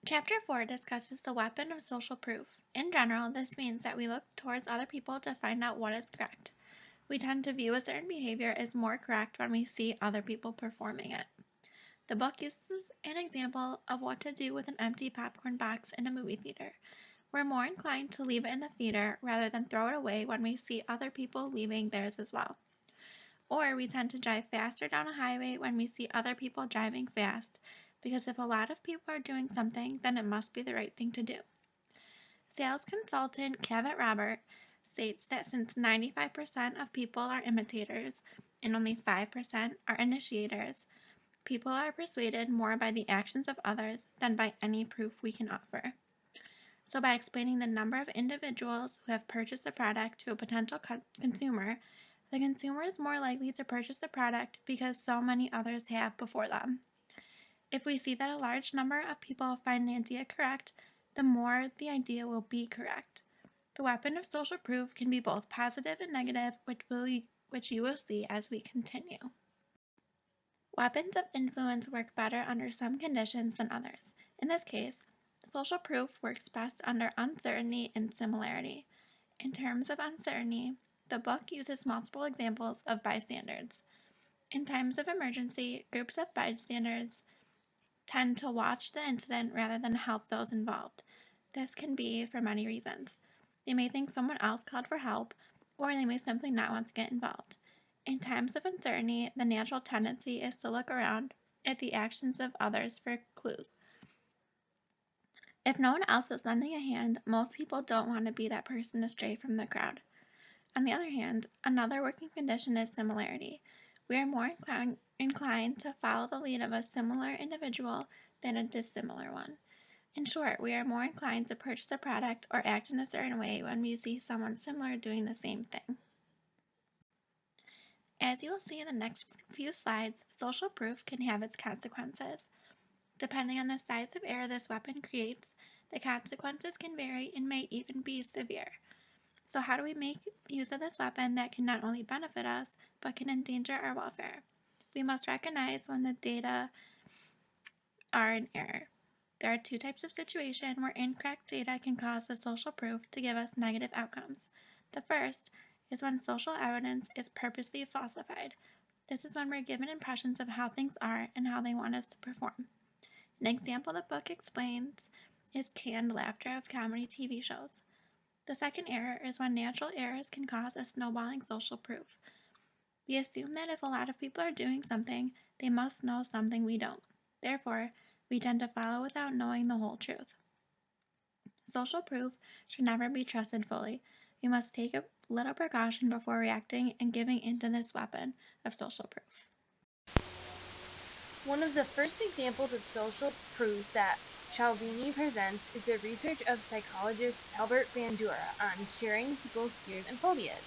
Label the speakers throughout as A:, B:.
A: Chapter 4 discusses the weapon of social proof. In general, this means that we look towards other people to find out what is correct. We tend to view a certain behavior as more correct when we see other people performing it. The book uses an example of what to do with an empty popcorn box in a movie theater. We're more inclined to leave it in the theater rather than throw it away when we see other people leaving theirs as well. Or we tend to drive faster down a highway when we see other people driving fast, because if a lot of people are doing something, then it must be the right thing to do. Sales consultant Cavett Robert states that since 95% of people are imitators and only 5% are initiators, people are persuaded more by the actions of others than by any proof we can offer. So by explaining the number of individuals who have purchased a product to a potential consumer, the consumer is more likely to purchase the product because so many others have before them. If we see that a large number of people find the idea correct, the more the idea will be correct. The weapon of social proof can be both positive and negative, which you will see as we continue. Weapons of influence work better under some conditions than others. In this case, social proof works best under uncertainty and similarity. In terms of uncertainty, the book uses multiple examples of bystanders. In times of emergency, groups of bystanders tend to watch the incident rather than help those involved. This can be for many reasons. They may think someone else called for help, or they may simply not want to get involved. In times of uncertainty, the natural tendency is to look around at the actions of others for clues. If no one else is lending a hand, most people don't want to be that person astray from the crowd. On the other hand, another working condition is similarity. We are more inclined to follow the lead of a similar individual than a dissimilar one. In short, we are more inclined to purchase a product or act in a certain way when we see someone similar doing the same thing. As you will see in the next few slides, social proof can have its consequences. Depending on the size of error this weapon creates, the consequences can vary and may even be severe. So how do we make use of this weapon that can not only benefit us, but can endanger our welfare? We must recognize when the data are in error. There are two types of situation where incorrect data can cause the social proof to give us negative outcomes. The first is when social evidence is purposely falsified. This is when we're given impressions of how things are and how they want us to perform. An example the book explains is canned laughter of comedy TV shows. The second error is when natural errors can cause a snowballing social proof. We assume that if a lot of people are doing something, they must know something we don't. Therefore, we tend to follow without knowing the whole truth. Social proof should never be trusted fully. We must take a little precaution before reacting and giving into this weapon of social proof.
B: One of the first examples of social proof that Cialdini presents is the research of psychologist Albert Bandura on curing people's fears and phobias.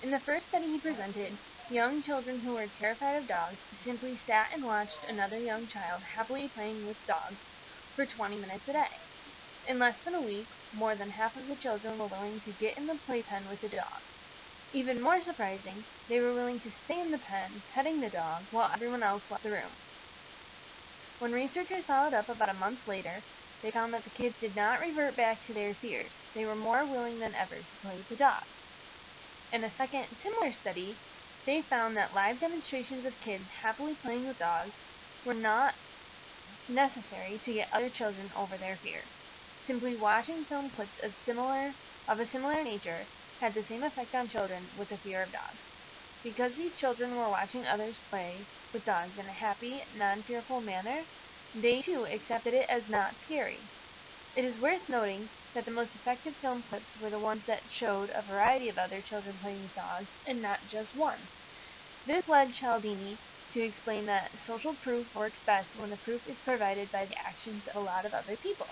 B: In the first study he presented, young children who were terrified of dogs simply sat and watched another young child happily playing with dogs for 20 minutes a day. In less than a week, more than half of the children were willing to get in the playpen with the dog. Even more surprising, they were willing to stay in the pen, petting the dog, while everyone else left the room. When researchers followed up about a month later, they found that the kids did not revert back to their fears. They were more willing than ever to play with the dog. In a second, similar study, they found that live demonstrations of kids happily playing with dogs were not necessary to get other children over their fear. Simply watching film clips of a similar nature had the same effect on children with a fear of dogs. Because these children were watching others play with dogs in a happy, non-fearful manner, they too accepted it as not scary. It is worth noting that the most effective film clips were the ones that showed a variety of other children playing with dogs, and not just one. This led Cialdini to explain that social proof works best when the proof is provided by the actions of a lot of other people.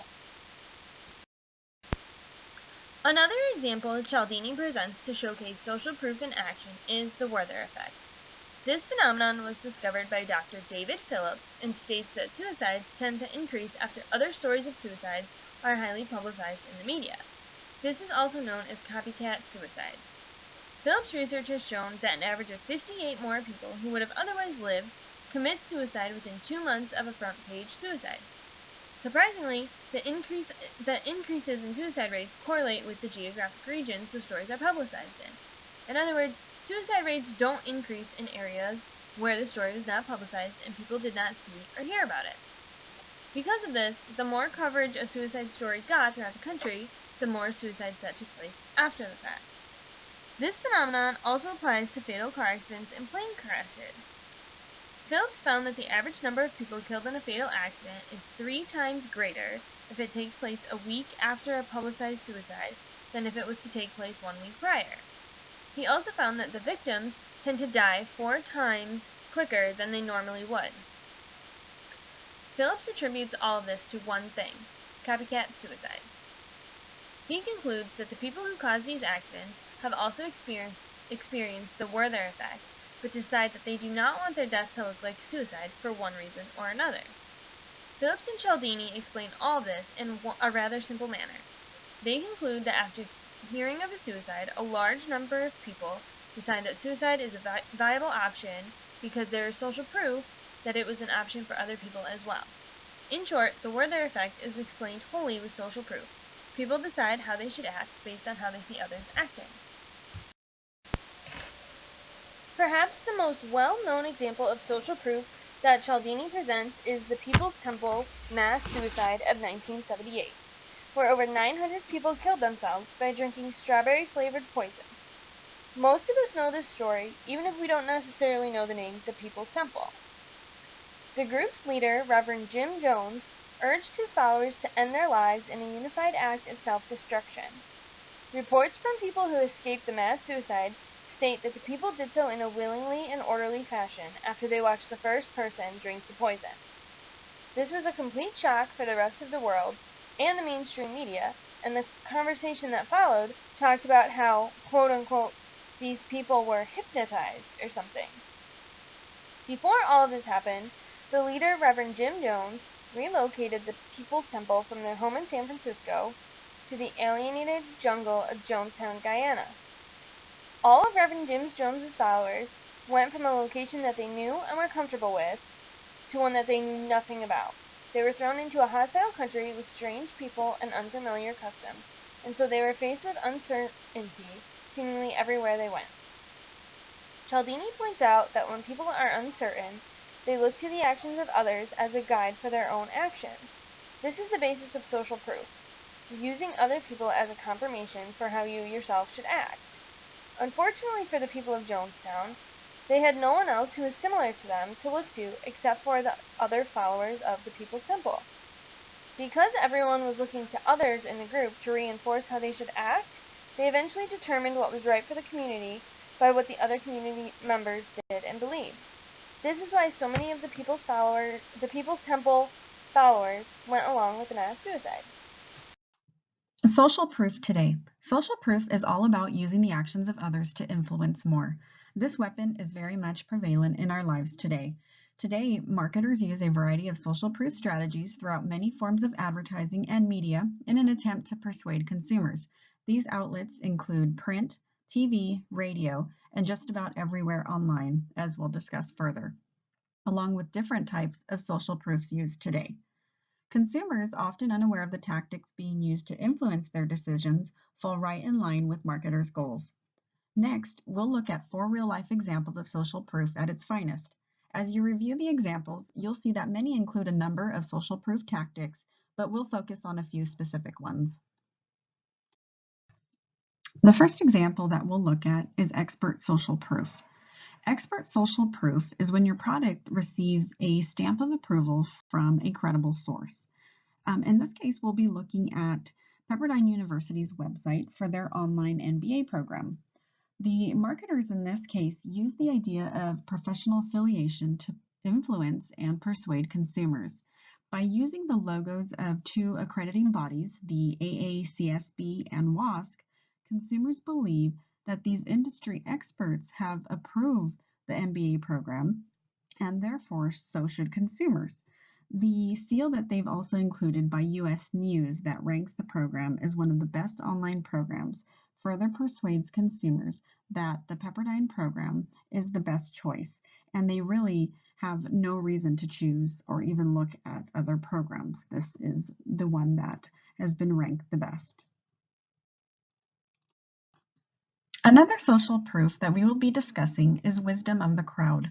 B: Another example Cialdini presents to showcase social proof in action is the Werther effect. This phenomenon was discovered by Dr. David Phillips and states that suicides tend to increase after other stories of suicides are highly publicized in the media. This is also known as copycat suicide. Phillips' research has shown that an average of 58 more people who would have otherwise lived commit suicide within 2 months of a front-page suicide. Surprisingly, the increases in suicide rates correlate with the geographic regions the stories are publicized in. In other words, suicide rates don't increase in areas where the story was not publicized and people did not see or hear about it. Because of this, the more coverage a suicide story got throughout the country, the more suicides that took place after the fact. This phenomenon also applies to fatal car accidents and plane crashes. Phillips found that the average number of people killed in a fatal accident is 3 times greater if it takes place a week after a publicized suicide than if it was to take place 1 week prior. He also found that the victims tend to die 4 times quicker than they normally would. Phillips attributes all of this to one thing: copycat suicide. He concludes that the people who cause these accidents have also experienced the Werther effect, but decide that they do not want their death to look like suicide for one reason or another. Phillips and Cialdini explain all of this in a rather simple manner. They conclude that after hearing of a suicide, a large number of people decide that suicide is a viable option because there is social proof that it was an option for other people as well. In short, the Werther effect is explained wholly with social proof. People decide how they should act based on how they see others acting. Perhaps the most well-known example of social proof that Cialdini presents is the People's Temple mass suicide of 1978, where over 900 people killed themselves by drinking strawberry-flavored poison. Most of us know this story, even if we don't necessarily know the name The People's Temple. The group's leader, Reverend Jim Jones, urged his followers to end their lives in a unified act of self-destruction. Reports from people who escaped the mass suicide state that the people did so in a willingly and orderly fashion after they watched the first person drink the poison. This was a complete shock for the rest of the world and the mainstream media, and the conversation that followed talked about how, quote-unquote, these people were hypnotized or something. Before all of this happened, the leader, Reverend Jim Jones, relocated the People's Temple from their home in San Francisco to the alienated jungle of Jonestown, Guyana. All of Reverend Jim Jones' followers went from a location that they knew and were comfortable with to one that they knew nothing about. They were thrown into a hostile country with strange people and unfamiliar customs, and so they were faced with uncertainty seemingly everywhere they went. Cialdini points out that when people are uncertain, they look to the actions of others as a guide for their own actions. This is the basis of social proof, using other people as a confirmation for how you yourself should act. Unfortunately for the people of Jonestown, they had no one else who was similar to them to look to except for the other followers of the People's Temple. Because everyone was looking to others in the group to reinforce how they should act, they eventually determined what was right for the community by what the other community members did and believed. This is why so many of the People's Temple followers went along with the mass suicide.
C: Social proof today. Social proof is all about using the actions of others to influence more. This weapon is very much prevalent in our lives today. Today, marketers use a variety of social proof strategies throughout many forms of advertising and media in an attempt to persuade consumers. These outlets include print, TV, radio, and just about everywhere online, as we'll discuss further, along with different types of social proofs used today. Consumers, often unaware of the tactics being used to influence their decisions, fall right in line with marketers' goals. Next, we'll look at 4 real-life examples of social proof at its finest. As you review the examples, you'll see that many include a number of social proof tactics, but we'll focus on a few specific ones. The first example that we'll look at is expert social proof. Expert social proof is when your product receives a stamp of approval from a credible source. In this case, we'll be looking at Pepperdine University's website for their online MBA program. The marketers in this case use the idea of professional affiliation to influence and persuade consumers. By using the logos of 2 accrediting bodies, the AACSB and WASC, consumers believe that these industry experts have approved the MBA program, and therefore so should consumers. The seal that they've also included by US News that ranks the program as one of the best online programs further persuades consumers that the Pepperdine program is the best choice, and they really have no reason to choose or even look at other programs. This is the one that has been ranked the best. Another social proof that we will be discussing is wisdom of the crowd.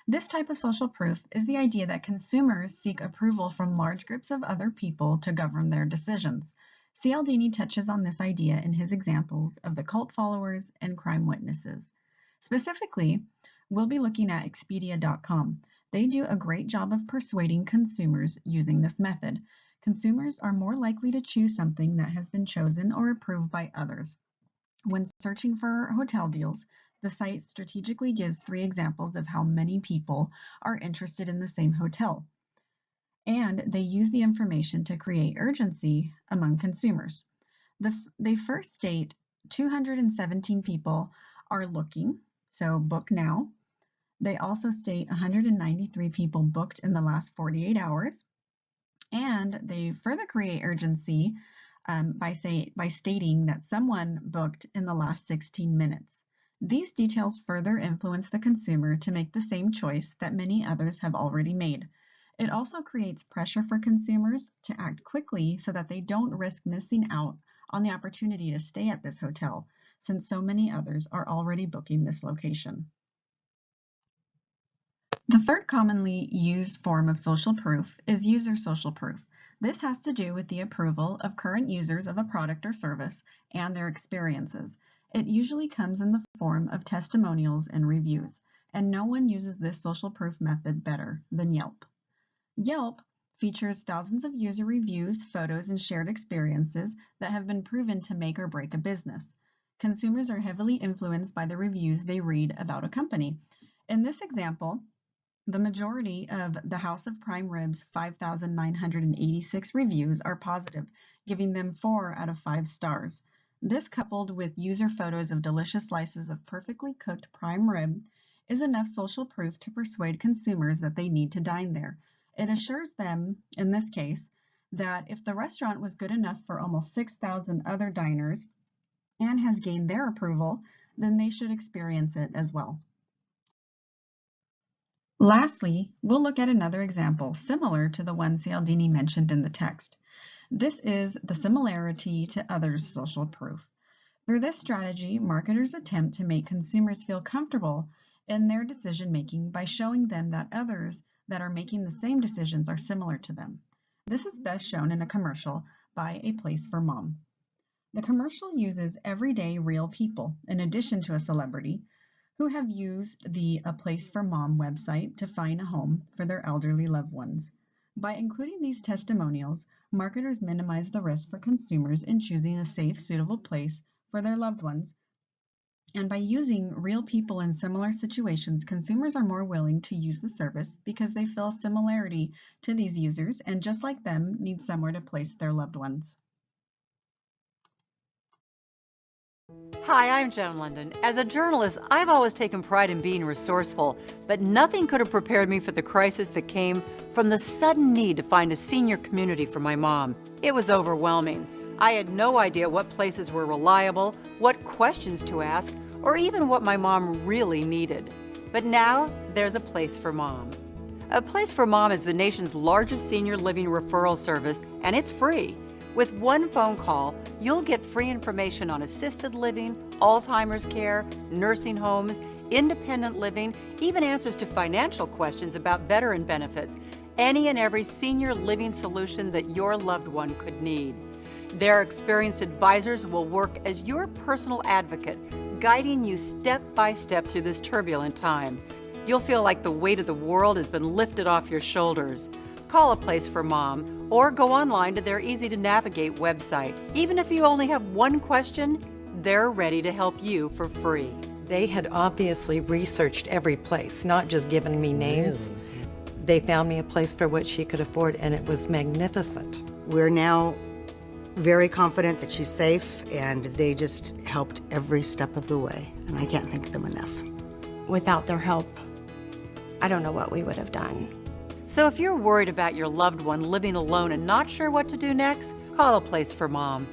C: This type of social proof is the idea that consumers seek approval from large groups of other people to govern their decisions. Cialdini touches on this idea in his examples of the cult followers and crime witnesses. Specifically, we'll be looking at Expedia.com. They do a great job of persuading consumers using this method. Consumers are more likely to choose something that has been chosen or approved by others. When searching for hotel deals, the site strategically gives 3 examples of how many people are interested in the same hotel. And they use the information to create urgency among consumers. They first state 217 people are looking, so book now. They also state 193 people booked in the last 48 hours. And they further create urgency by stating that someone booked in the last 16 minutes. These details further influence the consumer to make the same choice that many others have already made. It also creates pressure for consumers to act quickly so that they don't risk missing out on the opportunity to stay at this hotel, since so many others are already booking this location. The third commonly used form of social proof is user social proof. This has to do with the approval of current users of a product or service and their experiences. It usually comes in the form of testimonials and reviews, and no one uses this social proof method better than Yelp. Yelp features thousands of user reviews, photos, and shared experiences that have been proven to make or break a business. Consumers are heavily influenced by the reviews they read about a company. In this example, the majority of the House of Prime Ribs 5,986 reviews are positive, giving them 4 out of 5 stars. This, coupled with user photos of delicious slices of perfectly cooked prime rib, is enough social proof to persuade consumers that they need to dine there. It assures them, in this case, that if the restaurant was good enough for almost 6,000 other diners and has gained their approval, then they should experience it as well. Lastly, we'll look at another example similar to the one Cialdini mentioned in the text. This is the similarity to others social proof. Through this strategy, marketers attempt to make consumers feel comfortable in their decision making by showing them that others that are making the same decisions are similar to them. This is best shown in a commercial by A Place for Mom. The commercial uses everyday real people, in addition to a celebrity, who have used the A Place for Mom website to find a home for their elderly loved ones. By including these testimonials, marketers minimize the risk for consumers in choosing a safe, suitable place for their loved ones. And by using real people in similar situations, consumers are more willing to use the service because they feel similarity to these users and, just like them, need somewhere to place their loved ones.
D: Hi, I'm Joan London. As a journalist, I've always taken pride in being resourceful, but nothing could have prepared me for the crisis that came from the sudden need to find a senior community for my mom. It was overwhelming. I had no idea what places were reliable, what questions to ask, or even what my mom really needed. But now, there's a Place for Mom. A Place for Mom is the nation's largest senior living referral service, and it's free. With one phone call, you'll get free information on assisted living, Alzheimer's care, nursing homes, independent living, even answers to financial questions about veteran benefits, any and every senior living solution that your loved one could need. Their experienced advisors will work as your personal advocate, guiding you step by step through this turbulent time. You'll feel like the weight of the world has been lifted off your shoulders. Call A Place for Mom or go online to their easy-to-navigate website. Even if you only have one question, they're ready to help you for free.
E: They had obviously researched every place, not just given me names. They found me a place for what she could afford, and it was magnificent.
F: We're now very confident that she's safe, and they just helped every step of the way, and I can't thank them enough.
G: Without their help, I don't know what we would have done.
D: So if you're worried about your loved one living alone and not sure what to do next, call A Place for Mom.